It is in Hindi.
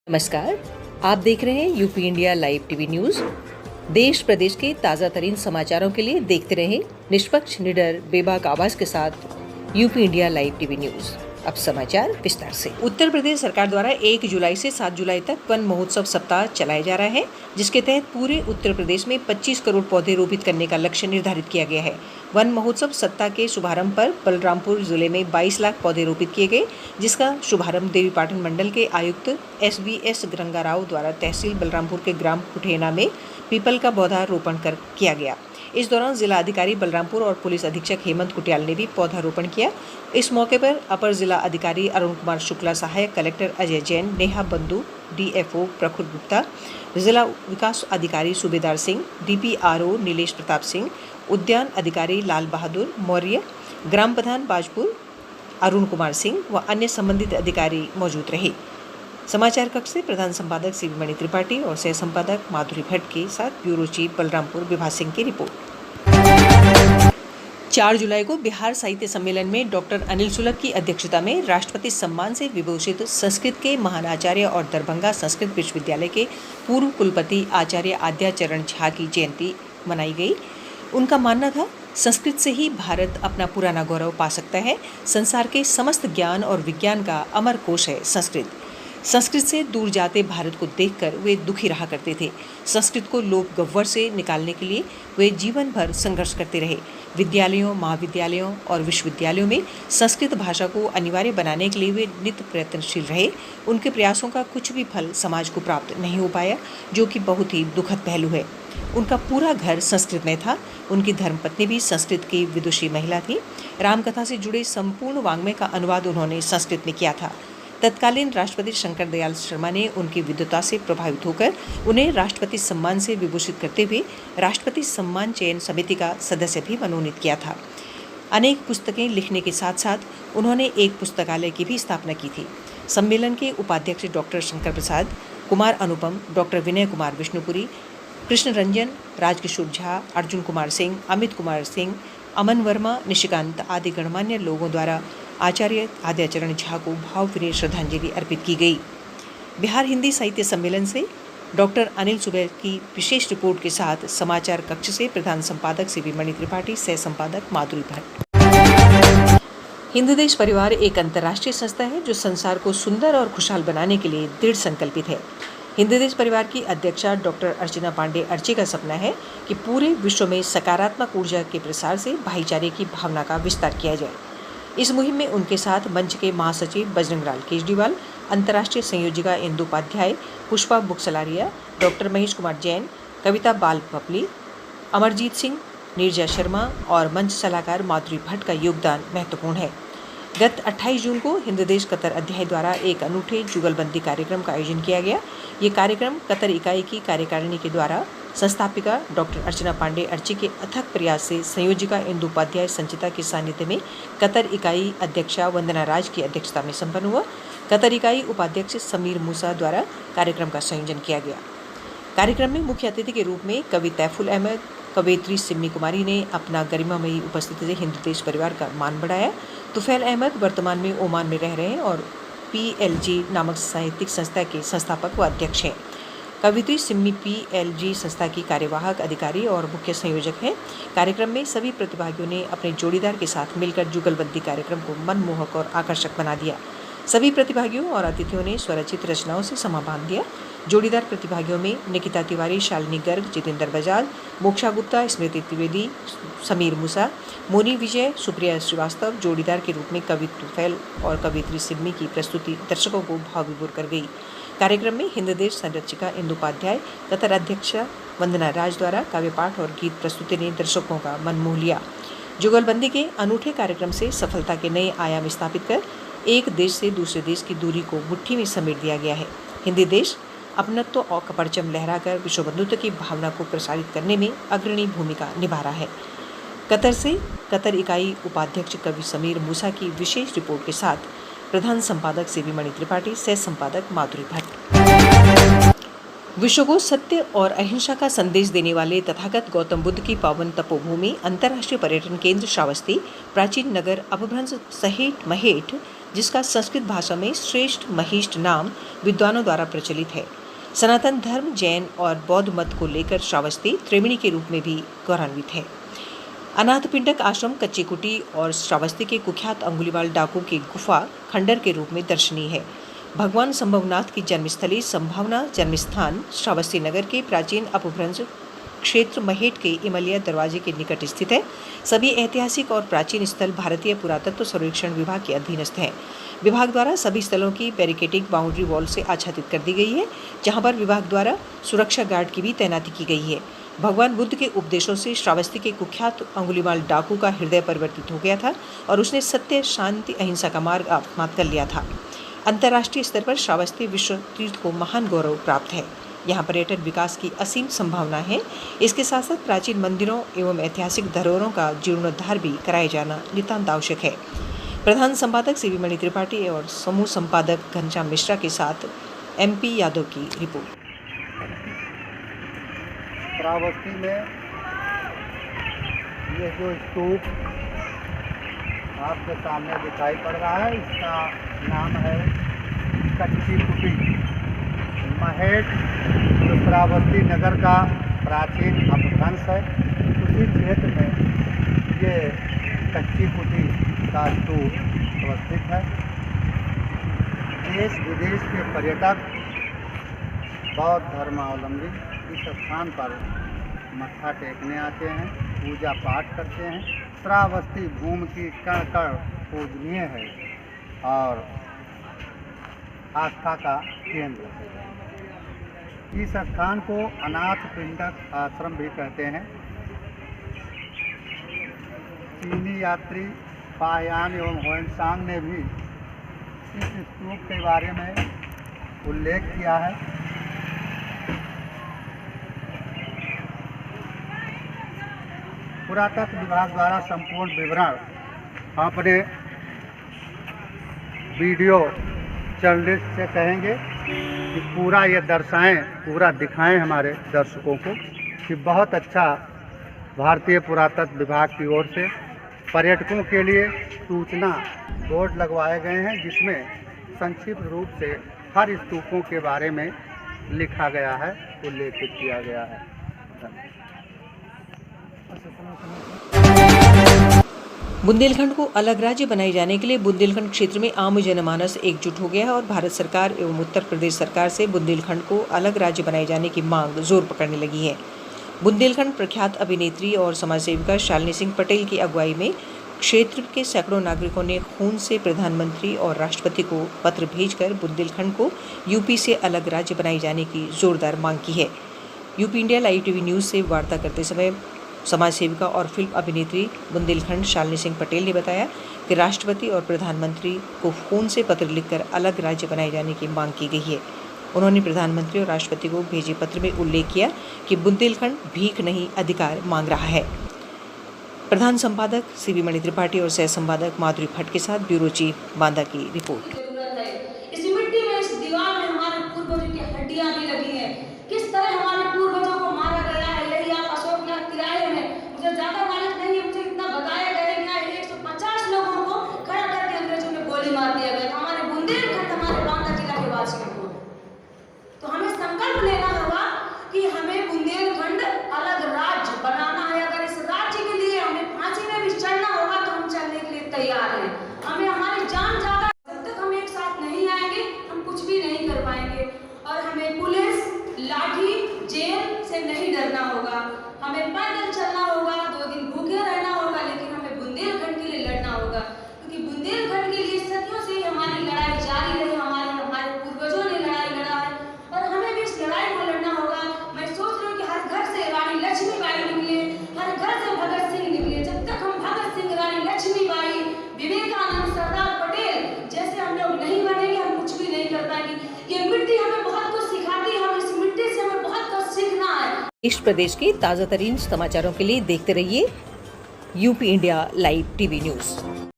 नमस्कार, आप देख रहे हैं UP India live TV news. देश प्रदेश के ताजा तरीन समाचारों के लिए देखते रहें निष्पक्ष, निडर, बेबाक आवाज के साथ UP India live TV news. अब समाचार विस्तार से। उत्तर प्रदेश सरकार द्वारा 1 जुलाई से 7 जुलाई तक वन महोत्सव सप्ताह चलाया जा रहा है, जिसके तहत पूरे उत्तर प्रदेश में 25 करोड़ पौधे रोपित करने का लक्ष्य निर्धारित किया गया है। वन महोत्सव सप्ताह के शुभारंभ पर बलरामपुर जिले में 22 लाख पौधे रोपित किए गए, जिसका शुभारंभ देवीपाटन मंडल के आयुक्त SBS गंगाराव द्वारा तहसील बलरामपुर के ग्राम कुठेना में पीपल का पौधा रोपण कर किया गया। इस दौरान जिला अधिकारी बलरामपुर और पुलिस अधीक्षक हेमंत कुटियाल ने भी पौधारोपण किया। इस मौके पर अपर जिला अधिकारी अरुण कुमार शुक्ला, सहायक कलेक्टर अजय जैन, नेहा बंधु, DFO प्रखुर गुप्ता, जिला विकास अधिकारी सूबेदार सिंह, DPRO नीलेश प्रताप सिंह, उद्यान अधिकारी लाल बहादुर मौर्य, ग्राम प्रधान बाजपुर अरुण कुमार सिंह व अन्य संबंधित अधिकारी मौजूद रहे। समाचार कक्ष से प्रधान संपादक CV मणि त्रिपाठी और सह संपादक माधुरी भट्ट के साथ ब्यूरो चीफ बलरामपुर विभा सिंह की रिपोर्ट। 4 जुलाई को बिहार साहित्य सम्मेलन में डॉक्टर अनिल सुलभ की अध्यक्षता में राष्ट्रपति सम्मान से विभूषित संस्कृत के महान आचार्य और दरभंगा संस्कृत विश्वविद्यालय के पूर्व कुलपति आचार्य आद्याचरण झा की जयंती मनाई गई। उनका मानना था, संस्कृत से ही भारत अपना पुराना गौरव पा सकता है। संसार के समस्त ज्ञान और विज्ञान का अमर कोश है संस्कृत। संस्कृत से दूर जाते भारत को देखकर वे दुखी रहा करते थे। संस्कृत को लोक गह्वर से निकालने के लिए वे जीवन भर संघर्ष करते रहे। विद्यालयों, महाविद्यालयों और विश्वविद्यालयों में संस्कृत भाषा को अनिवार्य बनाने के लिए वे नित्य प्रयत्नशील रहे। उनके प्रयासों का कुछ भी फल समाज को प्राप्त नहीं हो पाया, जो कि बहुत ही दुखद पहलू है। उनका पूरा घर संस्कृत में था। उनकी धर्मपत्नी भी संस्कृत की विदुषी महिला थी। रामकथा से जुड़े संपूर्ण वाङ्मय का अनुवाद उन्होंने संस्कृत में किया था। तत्कालीन राष्ट्रपति शंकर दयाल शर्मा ने उनकी विद्वता से प्रभावित होकर उन्हें राष्ट्रपति सम्मान से विभूषित करते हुए राष्ट्रपति सम्मान चयन समिति का सदस्य भी मनोनीत किया था। अनेक पुस्तकें लिखने के साथ साथ उन्होंने एक पुस्तकालय की भी स्थापना की थी। सम्मेलन के उपाध्यक्ष डॉक्टर शंकर प्रसाद, कुमार अनुपम, डॉक्टर विनय कुमार विष्णुपुरी, कृष्ण रंजन, राजकिशोर झा, अर्जुन कुमार सिंह, अमित कुमार सिंह, अमन वर्मा, निशिकांत आदि गणमान्य लोगों द्वारा आचार्य आद्याचरण झा को भावभीनी श्रद्धांजलि अर्पित की गई। बिहार हिंदी साहित्य सम्मेलन से डॉक्टर अनिल सुलभ की विशेष रिपोर्ट के साथ समाचार कक्ष से प्रधान संपादक CV मणि त्रिपाठी, सह संपादक माधुरी भट्ट। हिंदी देश परिवार एक अंतर्राष्ट्रीय संस्था है जो संसार को सुंदर और खुशहाल बनाने के लिए दृढ़ संकल्पित है। हिंदी देश परिवार की अध्यक्षा डॉक्टर अर्चना पांडे अर्ची का सपना है कि पूरे विश्व में सकारात्मक ऊर्जा के प्रसार से भाईचारे की भावना का विस्तार किया जाए। इस मुहिम में उनके साथ मंच के महासचिव बजरंगलाल केजरीवाल, अंतर्राष्ट्रीय संयोजिका इंदु उपाध्याय, पुष्पा बुक्सलारिया, डॉक्टर महेश कुमार जैन, कविता बाल पपली, अमरजीत सिंह, नीरजा शर्मा और मंच सलाहकार माधुरी भट्ट का योगदान महत्वपूर्ण है। गत 28 जून को हिंद देश कतर अध्याय द्वारा एक अनूठे जुगलबंदी कार्यक्रम का आयोजन किया गया। ये कार्यक्रम कतर इकाई की कार्यकारिणी के द्वारा संस्थापिका डॉक्टर अर्चना पांडे अर्ची के अथक प्रयास से संयोजिका इंदु उपाध्याय संचिता के सानिध्य में कतर इकाई अध्यक्षा वंदना राज की अध्यक्षता में संपन्न हुआ। कतर इकाई उपाध्यक्ष समीर मूसा द्वारा कार्यक्रम का संयोजन किया गया। कार्यक्रम में मुख्य अतिथि के रूप में कवि तैफुल अहमद, कवयित्री सिम्मी कुमारी ने अपना गरिमामयी उपस्थिति से हिंदू देश परिवार का मान बढ़ाया। तुफैल अहमद वर्तमान में ओमान में रह रहे हैं और PLG नामक साहित्यिक संस्था के संस्थापक व अध्यक्ष हैं। कवित्री सिम्मी PLG संस्था की कार्यवाहक अधिकारी और मुख्य संयोजक हैं। कार्यक्रम में सभी प्रतिभागियों ने अपने जोड़ीदार के साथ मिलकर जुगलबंदी कार्यक्रम को मनमोहक और आकर्षक बना दिया। सभी प्रतिभागियों और अतिथियों ने स्वरचित रचनाओं से समा बांध दिया। जोड़ीदार प्रतिभागियों में निकिता तिवारी, शालिनी गर्ग, जितेंद्र बजाज, मोक्षा गुप्ता, स्मृति त्रिवेदी, समीर मूसा, मोनी विजय, सुप्रिया श्रीवास्तव जोड़ीदार के रूप में कवि तुफैल और कवित्री सिम्मी की प्रस्तुति दर्शकों को भाव विभोर कर गई। कार्यक्रम में हिंद देश संरक्षिका इंदु उपाध्याय, कतर अध्यक्षा वंदना राज द्वारा काव्य पाठ और गीत प्रस्तुति ने दर्शकों का मन मोह लिया। जुगलबंदी के अनूठे कार्यक्रम से सफलता के नए आयाम स्थापित कर एक देश से दूसरे देश की दूरी को मुट्ठी में समेट दिया गया है। हिंदी देश अपनत्व और परचम लहराकर विश्व बंधुत्व की भावना को प्रसारित करने में अग्रणी भूमिका निभा रहा है। कतर से कतर इकाई उपाध्यक्ष कवि समीर मूसा की विशेष रिपोर्ट के साथ प्रधान संपादक CV मणि त्रिपाठी, सह संपादक माधुरी भट्ट। विश्व को सत्य और अहिंसा का संदेश देने वाले तथागत गौतम बुद्ध की पावन तपोभूमि अंतर्राष्ट्रीय पर्यटन केंद्र श्रावस्ती, प्राचीन नगर अपभ्रंश सहेट महेठ जिसका संस्कृत भाषा में श्रेष्ठ महिष्ठ नाम विद्वानों द्वारा प्रचलित है। सनातन धर्म, जैन और बौद्ध मत को लेकर श्रावस्ती त्रिवेणी के रूप में भी गौरवान्वित है। अनाथपिंडक आश्रम, कच्ची कुटी और श्रावस्ती के कुख्यात अंगुलीवाल डाकू की गुफा खंडर के रूप में दर्शनीय है। भगवान संभवनाथ की जन्मस्थली संभावना जन्मस्थान श्रावस्ती नगर के प्राचीन अपभ्रंश क्षेत्र महेट के इमलिया दरवाजे के निकट स्थित है। सभी ऐतिहासिक और प्राचीन स्थल भारतीय पुरातत्व सर्वेक्षण विभाग के अधीनस्थ हैं। विभाग द्वारा सभी स्थलों की बैरिकेडिंग बाउंड्री वॉल से आच्छादित कर दी गई है, जहां पर विभाग द्वारा सुरक्षा गार्ड की भी तैनाती की गई है। भगवान बुद्ध के उपदेशों से श्रावस्ती के कुख्यात अंगुलीमाल डाकू का हृदय परिवर्तित हो गया था और उसने सत्य, शांति, अहिंसा का मार्ग अपनाकर लिया था। अंतर्राष्ट्रीय स्तर पर श्रावस्ती विश्व तीर्थ को महान गौरव प्राप्त है। यहाँ पर्यटन विकास की असीम संभावना है। इसके साथ साथ प्राचीन मंदिरों एवं ऐतिहासिक धरोहरों का जीर्णोद्धार भी कराया जाना नितांत आवश्यक है। प्रधान संपादक सीवी मणि त्रिपाठी और समूह संपादक घनश्याम मिश्रा के साथ MP यादव की रिपोर्ट। श्रावस्ती में ये जो स्तूप आपके सामने दिखाई पड़ रहा है, इसका नाम है कच्ची कुटी। महेट जो श्रावस्ती नगर का प्राचीन अपभ्रंश है, उसी क्षेत्र में ये कच्ची कुटी का स्तूप अवस्थित है। देश विदेश के पर्यटक, बौद्ध धर्मावलंबी इस स्थान पर मत्था टेकने आते हैं, पूजा पाठ करते हैं। श्रावस्ती भूमि की कण कण पूजनीय है और आस्था का केंद्र है। इस स्थान को अनाथ पिंडक आश्रम भी कहते हैं। चीनी यात्री पायान एवं होएनसांग ने भी इस स्तूप के बारे में उल्लेख किया है। पुरातत्व विभाग द्वारा संपूर्ण विवरण अपने वीडियो जर्नलिस्ट से कहेंगे कि पूरा ये दर्शाएं, पूरा दिखाएं हमारे दर्शकों को कि बहुत अच्छा भारतीय पुरातत्व विभाग की ओर से पर्यटकों के लिए सूचना बोर्ड लगवाए गए हैं, जिसमें संक्षिप्त रूप से हर स्तूपों के बारे में लिखा गया है, उल्लेखित किया गया है। बुंदेलखंड को अलग राज्य बनाए जाने के लिए बुंदेलखंड क्षेत्र में आम जनमानस एकजुट हो गया है और भारत सरकार एवं उत्तर प्रदेश सरकार से बुंदेलखंड को अलग राज्य बनाए जाने की मांग जोर पकड़ने लगी है। बुंदेलखंड प्रख्यात अभिनेत्री और समाज सेविका शालिनी सिंह पटेल की अगुवाई में क्षेत्र के सैकड़ों नागरिकों ने खून से प्रधानमंत्री और राष्ट्रपति को पत्र भेजकर बुंदेलखंड को यूपी से अलग राज्य बनाए जाने की जोरदार मांग की है। UP India live TV news से वार्ता करते समय समाज सेविका और फिल्म अभिनेत्री बुंदेलखंड शालिनी सिंह पटेल ने बताया कि राष्ट्रपति और प्रधानमंत्री को फोन से पत्र लिखकर अलग राज्य बनाए जाने की मांग की गई है। उन्होंने प्रधानमंत्री और राष्ट्रपति को भेजे पत्र में उल्लेख किया कि बुंदेलखंड भीख नहीं अधिकार मांग रहा है। प्रधान संपादक सीवी मणि त्रिपाठी और सह संपादक माधुरी भट्ट के साथ ब्यूरो चीफ बांदा की रिपोर्ट। इस मिट्टी में, इस दीवार में हमारे पूर्वजों की हड्डियां भी लगी हैं। किस तरह हमारे पूर्वजों को मारा गया है, यही आप अशोकनगर किराए में, मुझे ज्यादा नॉलेज नहीं है, मुझे इतना बताया गया है कि 150 लोगों को खड़ा करके अंग्रेजों ने गोली मार दिया गया। हमारे बुंदेलखंड, हमारे बांदा जिला के वासियों को तो हमें संकल्प लेना होगा कि हमें बुंदेलखंड अलग राज्य बनाना है। अगर इस राज्य के लिए हमें फांसी में भी चढ़ना होगा तो हम चलने के लिए तैयार हैं। हमें हमारी जान जाकर जब तक हम एक साथ नहीं आएंगे हम कुछ भी नहीं कर पाएंगे। और हमें पुलिस, लाठी, जेल से नहीं डरना होगा। हमें पैदल चलना होगा, 2 दिन भूखे रहना होगा, लेकिन हमें बुंदेलखंड के लिए लड़ना होगा, क्योंकि बुंदेलखंड के लिए सदियों से हमारी लड़ाई जारी रही। हमारे पूर्वजों ने लड़ाई लड़ा है और हमें भी इस लड़ाई को लड़ना होगा। मैं सोच रही हूँ कि हर घर से रानी लक्ष्मीबाई निकले, हर घर से भगत सिंह निकले। जब तक हम भगत सिंह, रानी लक्ष्मीबाई, विवेकानंद, सरदार पटेल जैसे हम लोग नहीं बनेंगे, हम कुछ भी नहीं कर पाएंगे। ये मिट्टी हमें बहुत कुछ सिखाती है, हम इस मिट्टी से हमें बहुत कुछ सीखना है। देश प्रदेश के ताजा तरीन समाचारों के लिए देखते रहिए UP India live TV news.